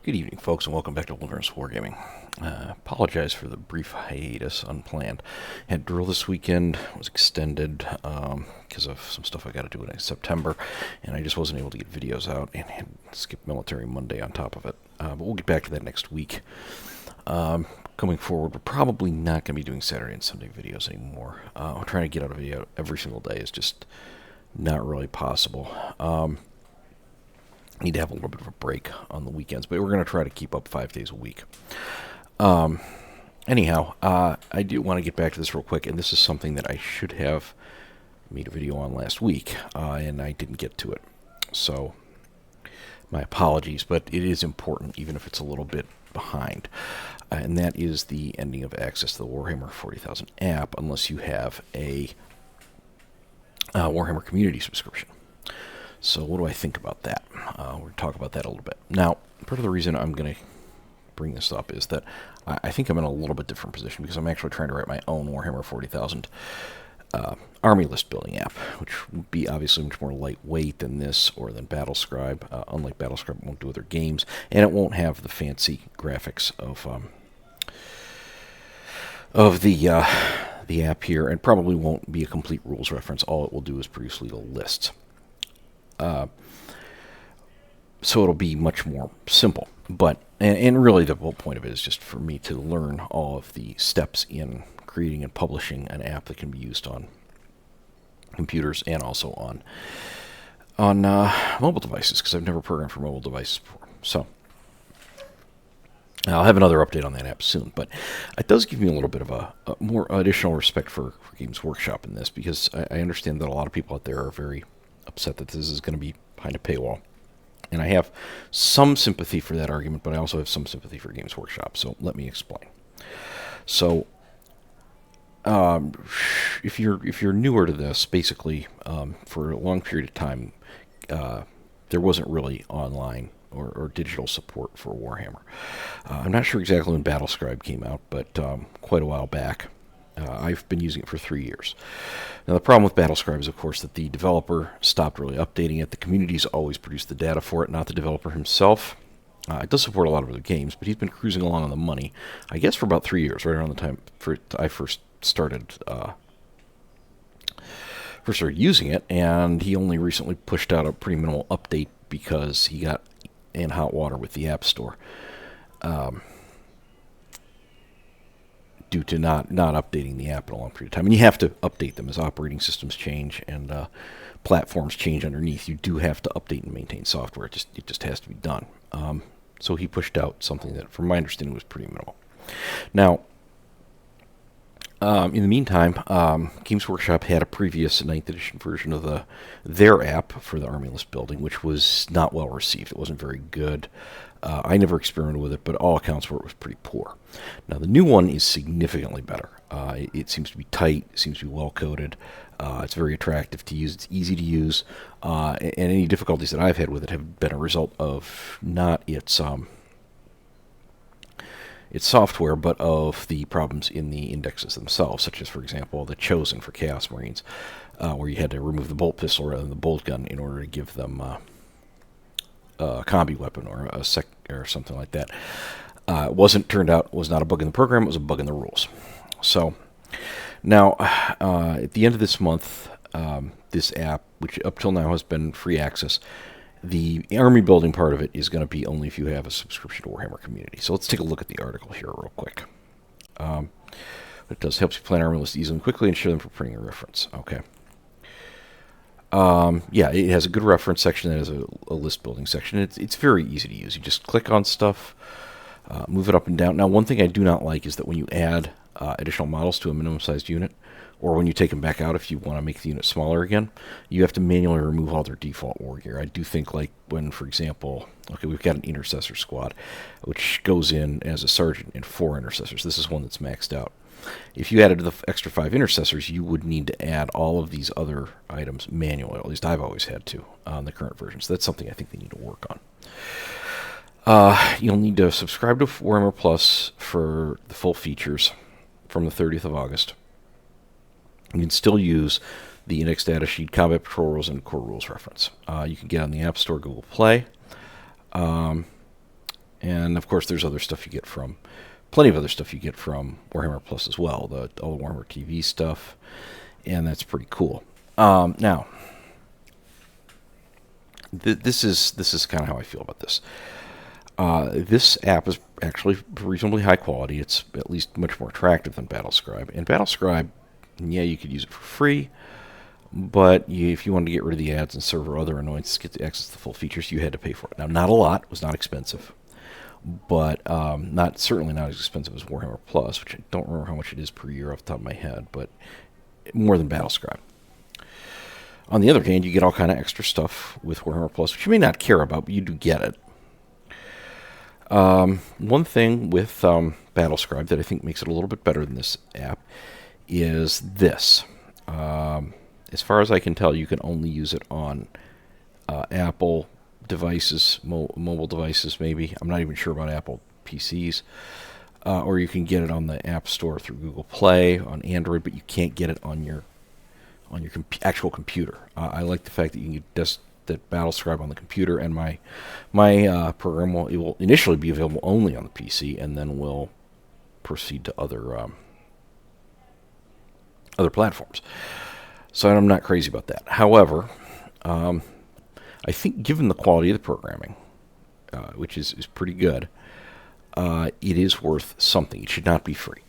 Good evening, folks, and welcome back to Wilderness Wargaming. Apologize for the brief hiatus, unplanned. Had drill this weekend, was extended because of some stuff I got to do in September, and I just wasn't able to get videos out, and had skipped Military Monday on top of it. But we'll get back to that next week. Coming forward, we're probably not going to be doing Saturday and Sunday videos anymore. Trying to get out a video every single day is just not really possible. Need to have a little bit of a break on the weekends, but we're going to try to keep up 5 days a week. Anyhow, I do want to get back to this real quick, and this is something that I should have made a video on last week, and I didn't get to it. So, my apologies, but it is important, even if it's a little bit behind. And that is the ending of access to the Warhammer 40,000 app, unless you have a Warhammer community subscription. So what do I think about that? We're going to talk about that a little bit. Now, part of the reason I'm going to bring this up is that I think I'm in a little bit different position because I'm actually trying to write my own Warhammer 40,000 army list building app, which would be obviously much more lightweight than this or than Battlescribe. Unlike Battlescribe, it won't do other games, and it won't have the fancy graphics of the app here, and probably won't be a complete rules reference. All it will do is produce legal lists. So it'll be much more simple. But and really the whole point of it is just for me to learn all of the steps in creating and publishing an app that can be used on computers and also on mobile devices, because I've never programmed for mobile devices before. So I'll have another update on that app soon, but it does give me a little bit of a more additional respect for Games Workshop in this, because I understand that a lot of people out there are very upset that this is going to be behind a paywall. And I have some sympathy for that argument, but I also have some sympathy for Games Workshop, so let me explain. So, if you're newer to this, basically, for a long period of time, there wasn't really online or digital support for Warhammer. I'm not sure exactly when Battlescribe came out, but quite a while back. I've been using it for 3 years. Now, the problem with Battlescribe is, of course, that the developer stopped really updating it. The community's always produced the data for it, not the developer himself. It does support a lot of other games, but he's been cruising along on the money, I guess, for about 3 years, right around the time I first started using it, and he only recently pushed out a pretty minimal update because he got in hot water with the App Store. Due to not updating the app in a long period of time. And you have to update them as operating systems change and platforms change underneath. You do have to update and maintain software. It just has to be done. So he pushed out something that, from my understanding, was pretty minimal. Now, in the meantime, Games Workshop had a previous 9th edition version of their app for the Army List building, which was not well received. It wasn't very good. I never experimented with it, but all accounts were it was pretty poor. Now, the new one is significantly better. It seems to be tight. It seems to be well-coded. It's very attractive to use. It's easy to use. And any difficulties that I've had with it have been a result of not its software, but of the problems in the indexes themselves, such as, for example, the Chosen for Chaos Marines, where you had to remove the bolt pistol rather than the bolt gun in order to give them a combi weapon or or something like that. It was not a bug in the program, it was a bug in the rules. So now, at the end of this month, this app, which up till now has been free access, the army building part of it is going to be only if you have a subscription to Warhammer Community. So let's take a look at the article here real quick. It does help you plan army lists easily and quickly and share them for printing and reference. Okay. Yeah, it has a good reference section. It has a list building section. It's very easy to use. You just click on stuff, move it up and down. Now, one thing I do not like is that when you add additional models to a minimum sized unit, or when you take them back out if you want to make the unit smaller again, you have to manually remove all their default war gear. I do think, like when, for example, okay, we've got an intercessor squad, which goes in as a sergeant and 4 intercessors. This is one that's maxed out. If you added the extra 5 intercessors, you would need to add all of these other items manually. At least I've always had to on the current version. So that's something I think they need to work on. You'll need to subscribe to Warhammer Plus for the full features from the 30th of August. You can still use the index data sheet, combat patrol rules, and core rules reference. You can get on the App Store, Google Play. And of course, there's other stuff you get from, plenty of other stuff you get from Warhammer Plus as well, all the Warhammer TV stuff, and that's pretty cool. Now, this is kind of how I feel about this. This app is actually reasonably high quality. It's at least much more attractive than Battlescribe. And Battlescribe, yeah, you could use it for free, but if you wanted to get rid of the ads and server other annoyances, get to access the full features, you had to pay for it. Now, not a lot. It was not expensive, but certainly not as expensive as Warhammer Plus, which I don't remember how much it is per year off the top of my head, but more than Battlescribe. On the other hand, you get all kind of extra stuff with Warhammer Plus, which you may not care about, but you do get it. One thing with Battlescribe that I think makes it a little bit better than this app is this. As far as I can tell, you can only use it on Apple devices, mobile devices maybe. I'm not even sure about Apple PCs. Or you can get it on the App Store through Google Play on Android, but you can't get it on your actual computer. I like the fact that you can get that Battlescribe on the computer, and my program will initially be available only on the PC, and then will proceed to other platforms. So I'm not crazy about that. However, I think given the quality of the programming, which is pretty good, it is worth something. It should not be free.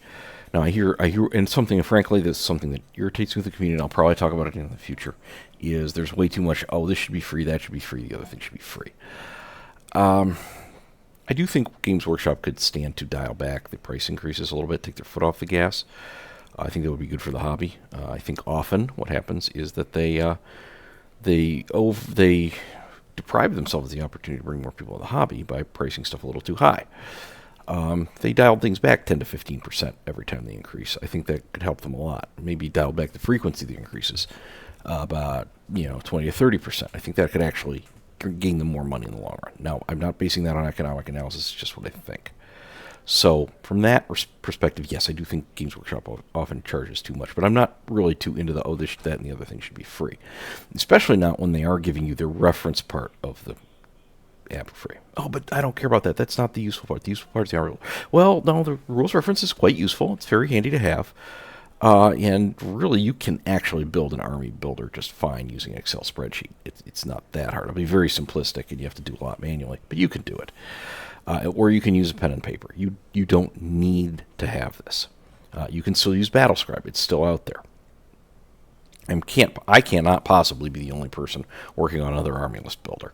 Now, I hear, and something, frankly, that's something that irritates me with the community, and I'll probably talk about it in the future, is there's way too much, this should be free, that should be free, the other thing should be free. I do think Games Workshop could stand to dial back the price increases a little bit, take their foot off the gas. I think that would be good for the hobby. I think often what happens is that they deprive themselves of the opportunity to bring more people to the hobby by pricing stuff a little too high. They dialed things back 10 to 15% every time they increase. I think that could help them a lot. Maybe dial back the frequency of the increases about 20 to 30%. I think that could actually gain them more money in the long run. Now, I'm not basing that on economic analysis. It's just what I think. So from that perspective, yes, I do think Games Workshop often charges too much, but I'm not really too into this, that, and the other thing should be free, especially not when they are giving you the reference part of the app for free. Oh, but I don't care about that. That's not the useful part. The useful part is the rules. Well, no, the rules reference is quite useful. It's very handy to have. And really, you can actually build an army builder just fine using an Excel spreadsheet. It's not that hard. It'll be very simplistic, and you have to do a lot manually, but you can do it. Or you can use a pen and paper. You don't need to have this. You can still use Battlescribe. It's still out there. I cannot possibly be the only person working on another army list builder.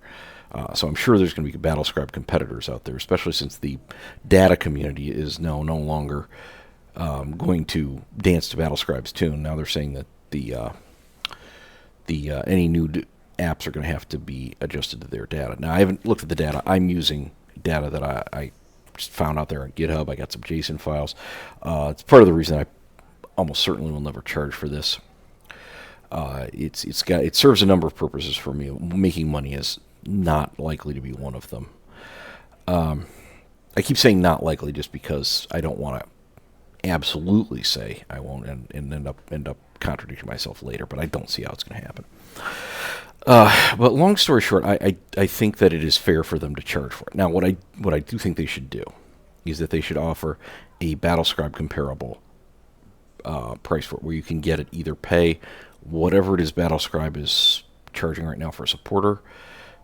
So I'm sure there's going to be Battlescribe competitors out there, especially since the data community is now no longer going to dance to Battlescribe's tune. Now they're saying that any new apps are going to have to be adjusted to their data. Now I haven't looked at the data. I'm using data that I just found out there on GitHub. I got some JSON files. It's part of the reason I almost certainly will never charge for this. It serves a number of purposes for me. Making money is not likely to be one of them. I keep saying not likely just because I don't want to absolutely say I won't and end up contradicting myself later, but I don't see how it's going to happen. But long story short, I think that it is fair for them to charge for it. Now, what I do think they should do is that they should offer a Battlescribe comparable price for it, where you can get it, either pay whatever it is Battlescribe is charging right now for a supporter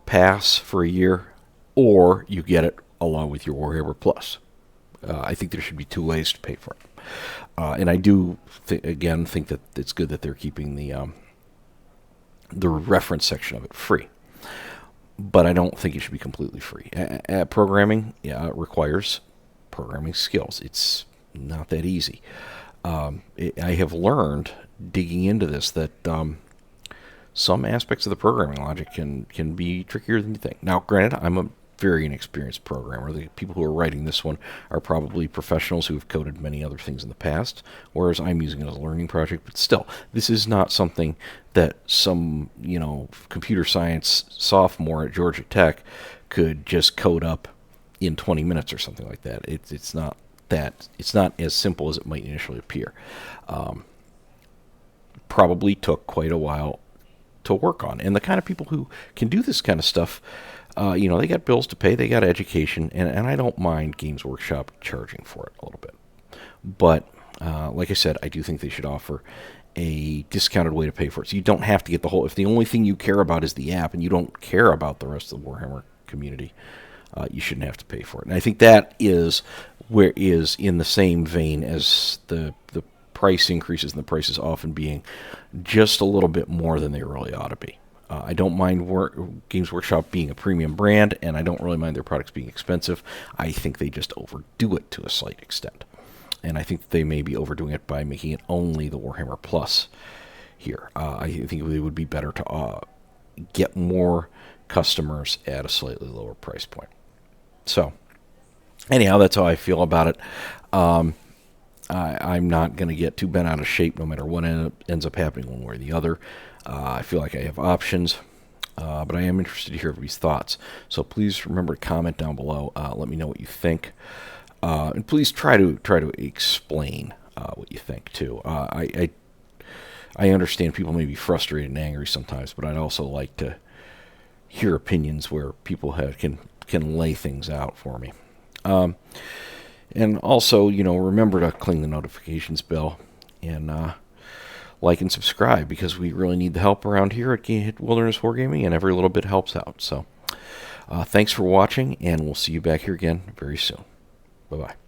pass for a year, or you get it along with your Warhammer Plus. I think there should be two ways to pay for it. And I do, think that it's good that they're keeping the reference section of it free. But I don't think it should be completely free. Programming requires programming skills. It's not that easy. I have learned, digging into this, that some aspects of the programming logic can be trickier than you think. Now, granted, I'm a very inexperienced programmer. The people who are writing this one are probably professionals who have coded many other things in the past, whereas I'm using it as a learning project. But still, this is not something that some computer science sophomore at Georgia Tech could just code up in 20 minutes or something like that. It's not as simple as it might initially appear. Probably took quite a while to work on, and the kind of people who can do this kind of stuff They got bills to pay, they got education, and I don't mind Games Workshop charging for it a little bit. But like I said, I do think they should offer a discounted way to pay for it. So you don't have to get the whole. If the only thing you care about is the app and you don't care about the rest of the Warhammer community, you shouldn't have to pay for it. And I think that is in the same vein as the price increases, and the prices often being just a little bit more than they really ought to be. I don't mind Games Workshop being a premium brand, and I don't really mind their products being expensive. I think they just overdo it to a slight extent. And I think they may be overdoing it by making it only the Warhammer Plus here. I think it would be better to get more customers at a slightly lower price point. So, anyhow, that's how I feel about it. I'm not going to get too bent out of shape no matter what ends up happening one way or the other. I feel like I have options, but I am interested to hear everybody's thoughts. So please remember to comment down below. Let me know what you think. And please try to explain what you think too. I understand people may be frustrated and angry sometimes, but I'd also like to hear opinions where people can lay things out for me. And also, remember to cling the notifications bell and like and subscribe, because we really need the help around here at Wilderness Wargaming, and every little bit helps out. So thanks for watching, and we'll see you back here again very soon. Bye-bye.